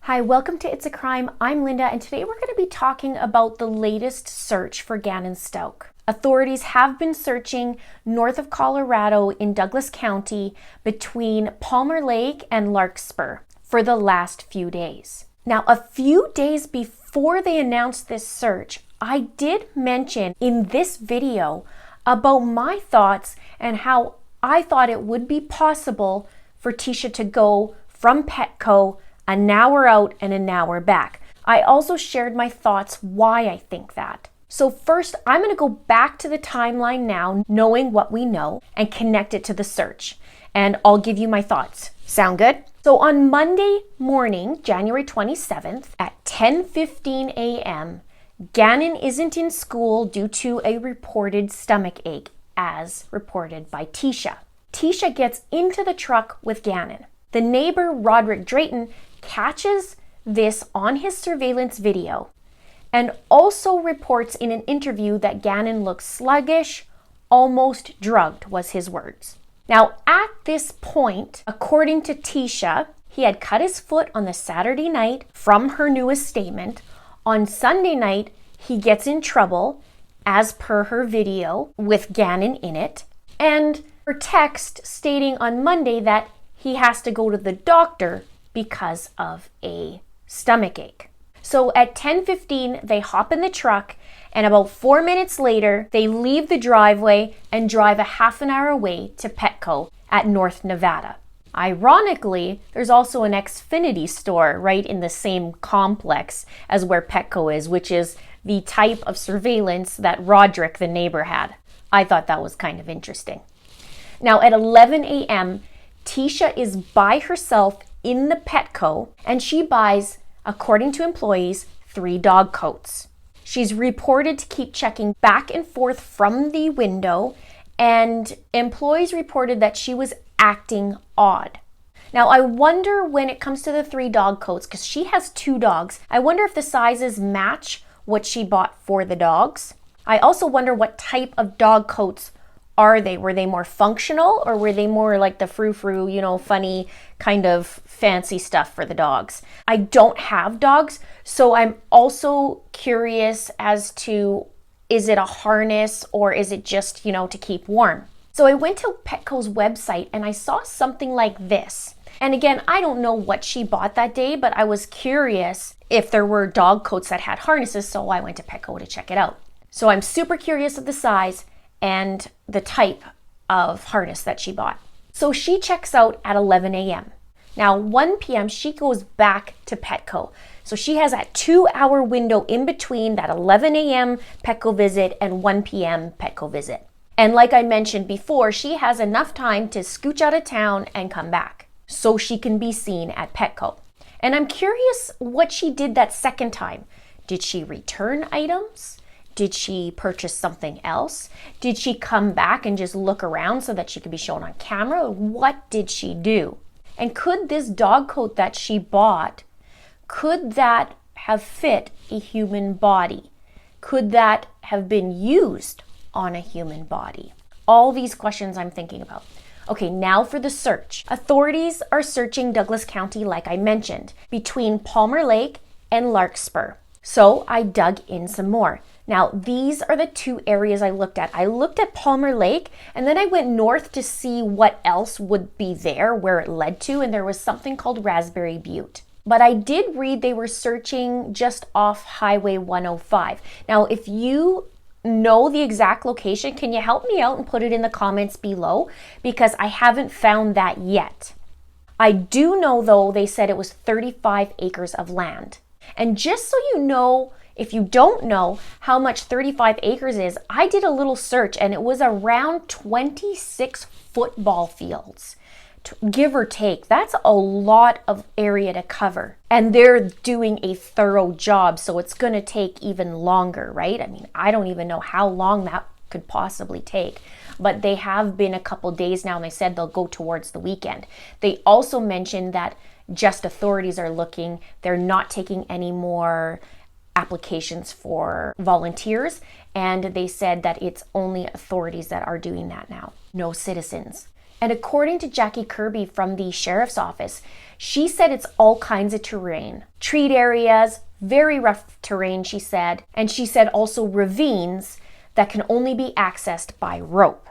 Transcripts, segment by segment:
Hi, welcome to It's a Crime. I'm Linda, and today we're going to be talking about the latest search for Gannon Stauch. Authorities have been searching north of Colorado in Douglas County between Palmer Lake and Larskpur for the last few days. Now, a few days before they announced this search, I did mention in this video about my thoughts and how I thought it would be possible for Tecia to go from Petco an hour out and an hour back. I also shared my thoughts why I think that. So first, I'm going to go back to the timeline now, knowing what we know, and connect it to the search. And I'll give you my thoughts. Sound good? So on Monday morning, January 27th at 10:15 a.m., Gannon isn't in school due to a reported stomach ache, as reported by Tecia. Tecia gets into the truck with Gannon. The neighbor, Roderick Drayton, catches this on his surveillance video and also reports in an interview that Gannon looks sluggish, almost drugged was his words. Now, at this point, according to Tecia, he had cut his foot on the Saturday night from her newest statement. On Sunday night, he gets in trouble, as per her video, with Gannon in it, and her text stating on Monday that he has to go to the doctor because of a stomach ache. So at 10:15, they hop in the truck, and about 4 minutes later, they leave the driveway and drive a half an hour away to Petco at North Nevada. Ironically, there's also an Xfinity store right in the same complex as where Petco is, which is the type of surveillance that Roderick, the neighbor, had. I thought that was kind of interesting. Now at 11 a.m., Tecia is by herself in the Petco, and she buys, according to employees, 3 dog coats. She's reported to keep checking back and forth from the window, and employees reported that she was acting odd. Now, I wonder when it comes to the 3 dog coats, because she has 2 dogs, I wonder if the sizes match what she bought for the dogs. I also wonder what type of dog coats are they? Were they more functional, or were they more like the frou-frou, funny kind of fancy stuff for the dogs? I don't have dogs, so I'm also curious as to, is it a harness or is it just, to keep warm? So I went to Petco's website and I saw something like this. And again, I don't know what she bought that day, but I was curious if there were dog coats that had harnesses, so I went to Petco to check it out. So I'm super curious of the size and the type of harness that she bought. So she checks out at 11 a.m. Now, 1 p.m., she goes back to Petco. So she has that 2-hour window in between that 11 a.m. Petco visit and 1 p.m. Petco visit. And like I mentioned before, she has enough time to scooch out of town and come back so she can be seen at Petco. And I'm curious what she did that second time. Did she return items? Did she purchase something else? Did she come back and just look around so that she could be shown on camera? What did she do? And could this dog coat that she bought, could that have fit a human body? Could that have been used on a human body? All these questions I'm thinking about. Okay, now for the search. Authorities are searching Douglas County, like I mentioned, between Palmer Lake and Larskpur. So I dug in some more. Now, these are the 2 areas I looked at. I looked at Palmer Lake, and then I went north to see what else would be there, where it led to, and there was something called Raspberry Butte. But I did read they were searching just off Highway 105. Now, if you know the exact location, can you help me out and put it in the comments below? Because I haven't found that yet. I do know, though, they said it was 35 acres of land. And just so you know, if you don't know how much 35 acres is, I did a little search and it was around 26 football fields, give or take. That's a lot of area to cover. And they're doing a thorough job, so it's going to take even longer, right? I mean, I don't even know how long that could possibly take. But they have been a couple days now, and they said they'll go towards the weekend. They also mentioned that just authorities are looking. They're not taking any more applications for volunteers, and they said that it's only authorities that are doing that now, no citizens. And according to Jackie Kirby from the sheriff's office, she said it's all kinds of terrain. Treed areas, very rough terrain, she said. And she said also ravines that can only be accessed by rope.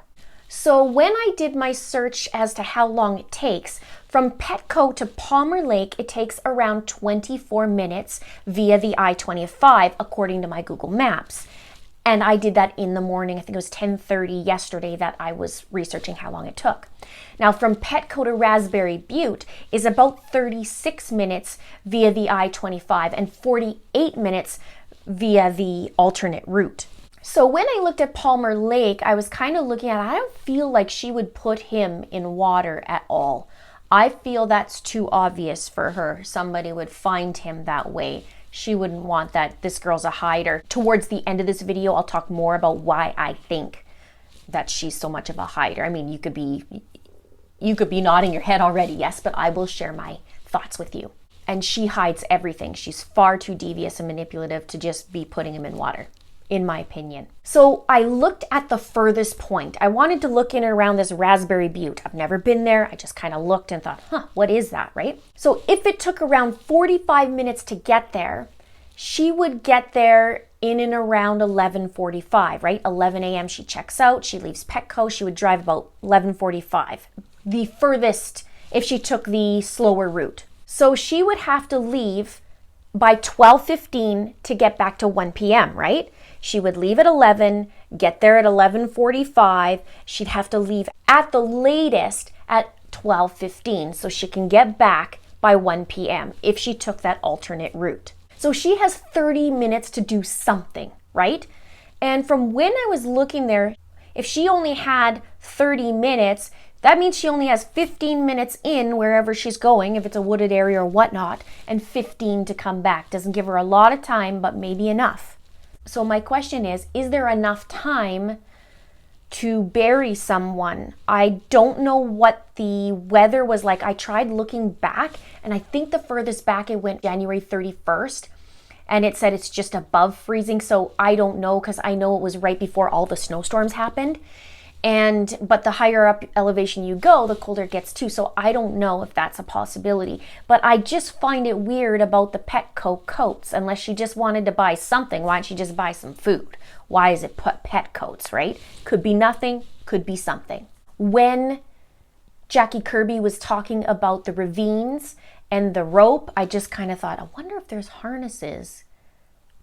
So when I did my search as to how long it takes, from Petco to Palmer Lake, it takes around 24 minutes via the I-25, according to my Google Maps. And I did that in the morning. I think it was 10:30 yesterday that I was researching how long it took. Now from Petco to Raspberry Butte is about 36 minutes via the I-25 and 48 minutes via the alternate route. So when I looked at Palmer Lake, I was kind of looking at, I don't feel like she would put him in water at all. I feel that's too obvious for her. Somebody would find him that way. She wouldn't want that. This girl's a hider. Towards the end of this video, I'll talk more about why I think that she's so much of a hider. I mean, you could be nodding your head already, yes, but I will share my thoughts with you. And she hides everything. She's far too devious and manipulative to just be putting him in water, in my opinion. So I looked at the furthest point. I wanted to look in and around this Raspberry Butte. I've never been there. I just kind of looked and thought, what is that, right? So if it took around 45 minutes to get there, she would get there in and around 11:45, right? 11 a.m. she checks out. She leaves Petco. She would drive about 11:45. The furthest if she took the slower route. So she would have to leave by 12:15 to get back to 1 p.m., right? She would leave at 11, get there at 11:45. She'd have to leave at the latest at 12:15 so she can get back by 1 p.m. if she took that alternate route. So she has 30 minutes to do something, right? And from when I was looking there, if she only had 30 minutes, that means she only has 15 minutes in wherever she's going, if it's a wooded area or whatnot, and 15 to come back. Doesn't give her a lot of time, but maybe enough. So my question is there enough time to bury someone? I don't know what the weather was like. I tried looking back, and I think the furthest back it went January 31st, and it said it's just above freezing. So I don't know, because I know it was right before all the snowstorms happened. But the higher up elevation you go, the colder it gets too. So I don't know if that's a possibility. But I just find it weird about the Petco coats. Unless she just wanted to buy something, why don't she just buy some food? Why is it put pet coats, right? Could be nothing, could be something. When Jackie Kirby was talking about the ravines and the rope, I just kind of thought, I wonder if there's harnesses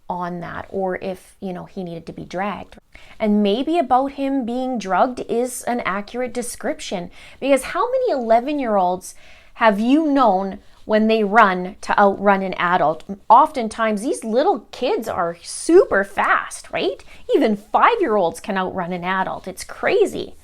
on that, or if, he needed to be dragged. And maybe about him being drugged is an accurate description, because how many 11-year-olds have you known when they run to outrun an adult? Oftentimes these little kids are super fast, right? Even 5-year-olds can outrun an adult. It's crazy.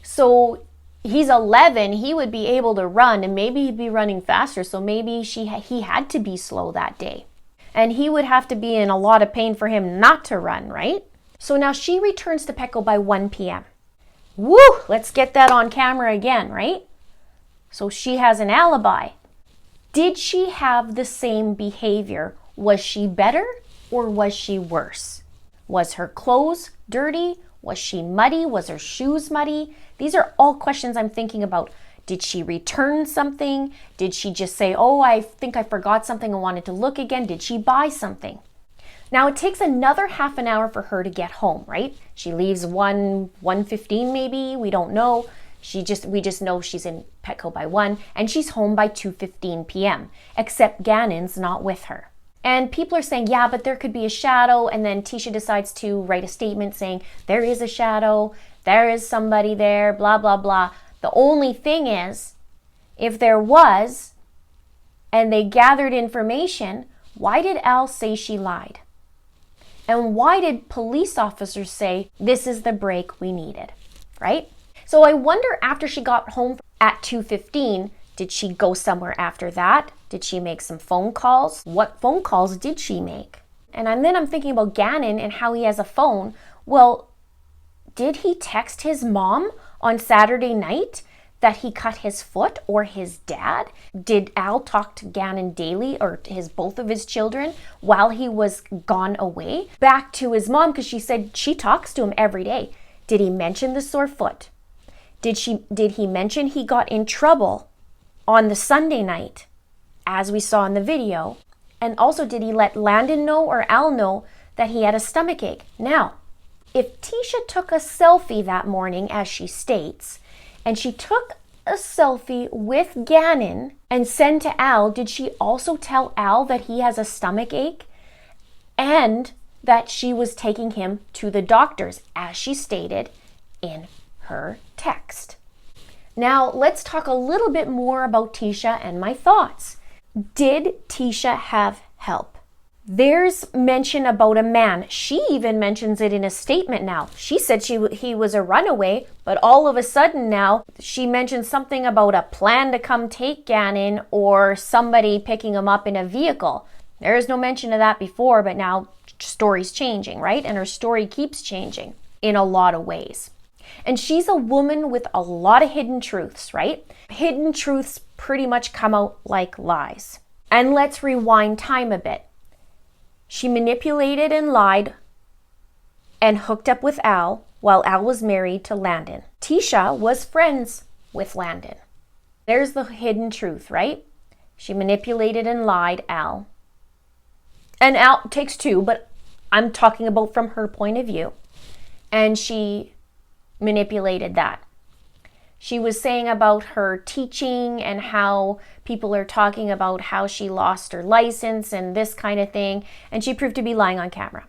So he's 11, he would be able to run, and maybe he'd be running faster. So maybe he had to be slow that day. And he would have to be in a lot of pain for him not to run, right? So now she returns to Petco by 1 p.m. Woo! Let's get that on camera again, right? So she has an alibi. Did she have the same behavior? Was she better or was she worse? Was her clothes dirty? Was she muddy? Was her shoes muddy? These are all questions I'm thinking about. Did she return something? Did she just say, oh, I think I forgot something and wanted to look again? Did she buy something? Now it takes another half an hour for her to get home, right? She leaves 1:15 maybe, we don't know. We just know she's in Petco by 1, and she's home by 2:15 p.m. Except Gannon's not with her. And people are saying, yeah, but there could be a shadow. And then Tecia decides to write a statement saying, there is a shadow, there is somebody there, blah, blah, blah. The only thing is, if there was, and they gathered information, why did Al say she lied? And why did police officers say, this is the break we needed, right? So I wonder, after she got home at 2:15, did she go somewhere after that? Did she make some phone calls? What phone calls did she make? And then I'm thinking about Gannon and how he has a phone. Well, did he text his mom on Saturday night that he cut his foot, or his dad? Did Al talk to Gannon daily, or both of his children, while he was gone away? Back to his mom, because she said she talks to him every day. Did he mention the sore foot? Did he mention he got in trouble on the Sunday night, as we saw in the video? And also, did he let Landon know or Al know that he had a stomach ache? Now, if Tecia took a selfie that morning, as she states, and she took a selfie with Gannon and sent to Al, did she also tell Al that he has a stomach ache and that she was taking him to the doctors, as she stated in her text? Now, let's talk a little bit more about Tecia and my thoughts. Did Tecia have help? There's mention about a man. She even mentions it in a statement now. She said he was a runaway, but all of a sudden now she mentions something about a plan to come take Gannon or somebody picking him up in a vehicle. There is no mention of that before, but now story's changing, right? And her story keeps changing in a lot of ways. And she's a woman with a lot of hidden truths, right? Hidden truths pretty much come out like lies. And let's rewind time a bit. She manipulated and lied and hooked up with Al while Al was married to Landon. Tecia was friends with Landon. There's the hidden truth, right? She manipulated and lied Al. And Al takes two, but I'm talking about from her point of view. And she manipulated that. She was saying about her teaching and how people are talking about how she lost her license and this kind of thing. And she proved to be lying on camera.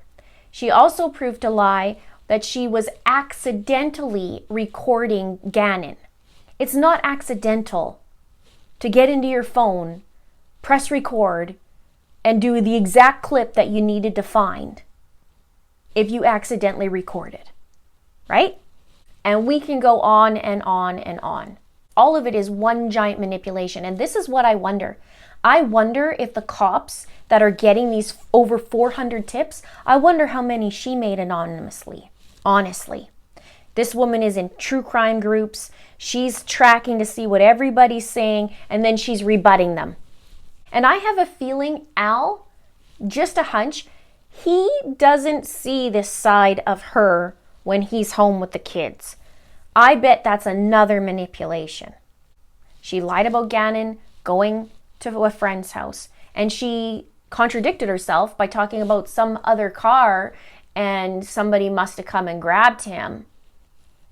She also proved to lie that she was accidentally recording Gannon. It's not accidental to get into your phone, press record, and do the exact clip that you needed to find if you accidentally recorded, right? And we can go on and on and on. All of it is one giant manipulation. And this is what I wonder. I wonder if the cops that are getting these over 400 tips, I wonder how many she made anonymously. Honestly. This woman is in true crime groups. She's tracking to see what everybody's saying, and then she's rebutting them. And I have a feeling Al, just a hunch, he doesn't see this side of her when he's home with the kids. I bet that's another manipulation. She lied about Gannon going to a friend's house, and she contradicted herself by talking about some other car and somebody must have come and grabbed him.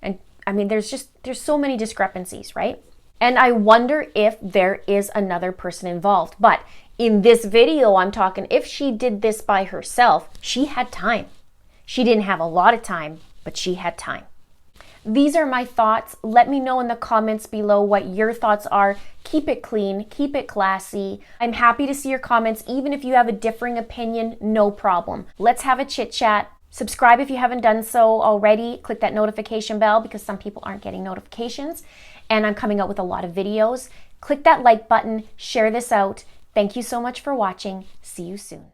And I mean, there's so many discrepancies, right? And I wonder if there is another person involved. But in this video, I'm talking if she did this by herself, she had time. She didn't have a lot of time, but she had time. These are my thoughts. Let me know in the comments below what your thoughts are. Keep it clean, keep it classy. I'm happy to see your comments, even if you have a differing opinion, no problem. Let's have a chit chat. Subscribe if you haven't done so already. Click that notification bell because some people aren't getting notifications. And I'm coming out with a lot of videos. Click that like button, share this out. Thank you so much for watching. See you soon.